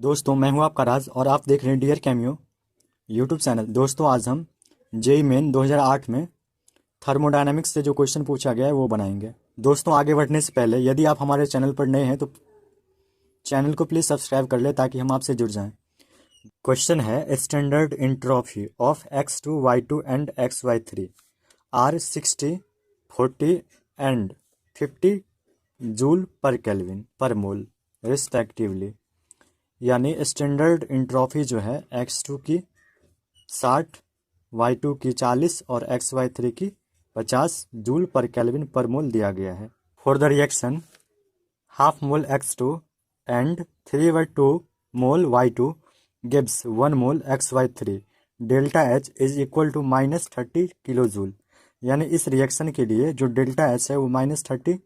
दोस्तों मैं हूं आपका राज और आप देख रहे हैं डियर कैमियो यूट्यूब चैनल। दोस्तों आज हम जेईई मेन 2008 में थर्मोडायनामिक्स से जो क्वेश्चन पूछा गया है वो बनाएंगे। दोस्तों आगे बढ़ने से पहले यदि आप हमारे चैनल पर नए हैं तो चैनल को प्लीज़ सब्सक्राइब कर ले ताकि हम आपसे जुड़ जाएं। क्वेश्चन है standard entropy of X2 Y2 and XY3 are 60 40 and 50 joule per kelvin per mole respectively. यानी स्टैंडर्ड एंट्रोपी जो है X2 की 60, Y2 की 40 और XY3 की 50 जूल पर केल्विन पर मोल दिया गया है। For the reaction half mole X2 and 3/2 mole Y2 gives 1 mole XY3 delta H is equal to -30 kilo joule. यानी इस रिएक्शन के लिए जो डेल्टा H है वो -30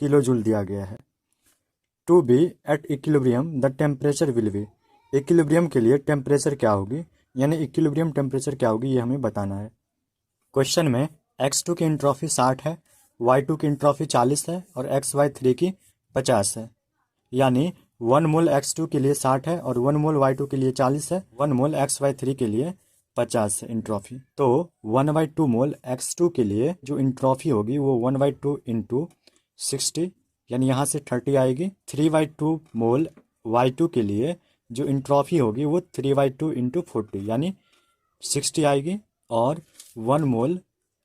किलो जूल दिया गया है। To be at equilibrium the temperature will be. Equilibrium के लिए टेम्परेचर क्या होगी, यानी इक्विलिब्रियम टेम्परेचर क्या होगी ये हमें बताना है। क्वेश्चन में X2 की एंट्रोपी 60 है, Y2 की एंट्रोपी 40 है और XY3 की 50 है। यानी 1 मोल X2 के लिए 60 है और 1 मोल Y2 के लिए 40 है, 1 मोल XY3 के लिए 50 है एंट्रोपी। तो 1/2 मोल X2 के लिए जो एंट्रोपी होगी वो 1/2 इंटू 60, यानी यहाँ से 30 आएगी। 3/2 मोल Y2 के लिए जो एंट्रोपी होगी वो 3/2 इंटू 40 यानी 60 आएगी। और 1 मोल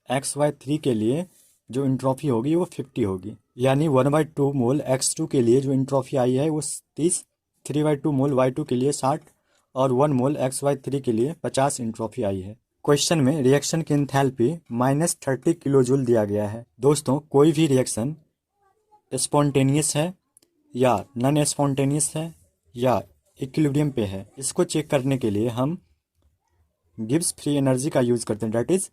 XY3 के लिए जो एंट्रोपी होगी वो 50 होगी। यानी 1/2 मोल X2 के लिए जो एंट्रोपी आई है वो 30, 3/2 मोल Y2 के लिए 60 और 1 मोल XY3 के लिए 50 एंट्रोपी आई है। क्वेश्चन में रिएक्शन की एंथैल्पी -30 किलो जूल दिया गया है। दोस्तों कोई भी रिएक्शन स्पॉन्टेनियस है या नॉन स्पॉन्टेनियस है या इक्विलिब्रियम पे है, इसको चेक करने के लिए हम गिब्स फ्री एनर्जी का यूज़ करते हैं, डेट इज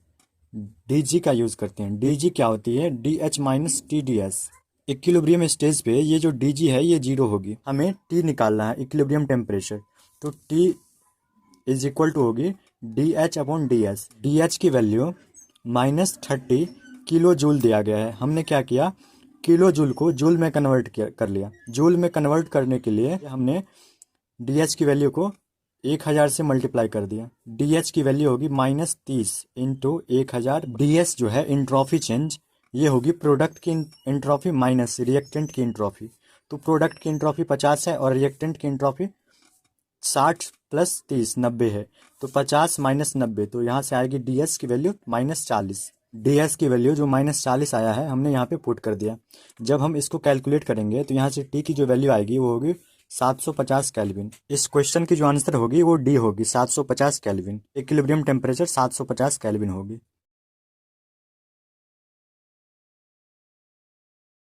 DG का यूज़ करते हैं। DG क्या होती है? DH minus TDS। Equilibrium stage पे ये जो DG है ये 0 होगी। हमें T निकालना है, इक्विलिब्रियम टेम्परेचर। तो T इज इक्वल टू होगी DH/DS। DH की वैल्यू -30 किलो जूल दिया गया है। हमने क्या किया, किलो जूल को जूल में कन्वर्ट कर लिया। जूल में कन्वर्ट करने के लिए हमने DH की वैल्यू को 1000 से मल्टीप्लाई कर दिया। DH की वैल्यू होगी -30 इंटू 1000। DS जो है एंट्रोपी चेंज, ये होगी प्रोडक्ट की एंट्रोपी माइनस रिएक्टेंट की एंट्रोपी। तो प्रोडक्ट की एंट्रोपी 50 है और रिएक्टेंट की एंट्रोपी 60 + 30 90 है। तो 50 - 90, तो यहाँ से आएगी DS की वैल्यू -40। DS की वैल्यू जो -40 आया है हमने यहाँ पे पुट कर दिया। जब हम इसको कैलकुलेट करेंगे तो यहाँ से T की जो वैल्यू आएगी वो होगी 750 केल्विन। इस क्वेश्चन की जो आंसर होगी वो D होगी, 750 केल्विन। इक्विलिब्रियम टेम्परेचर 750 केल्विन होगी।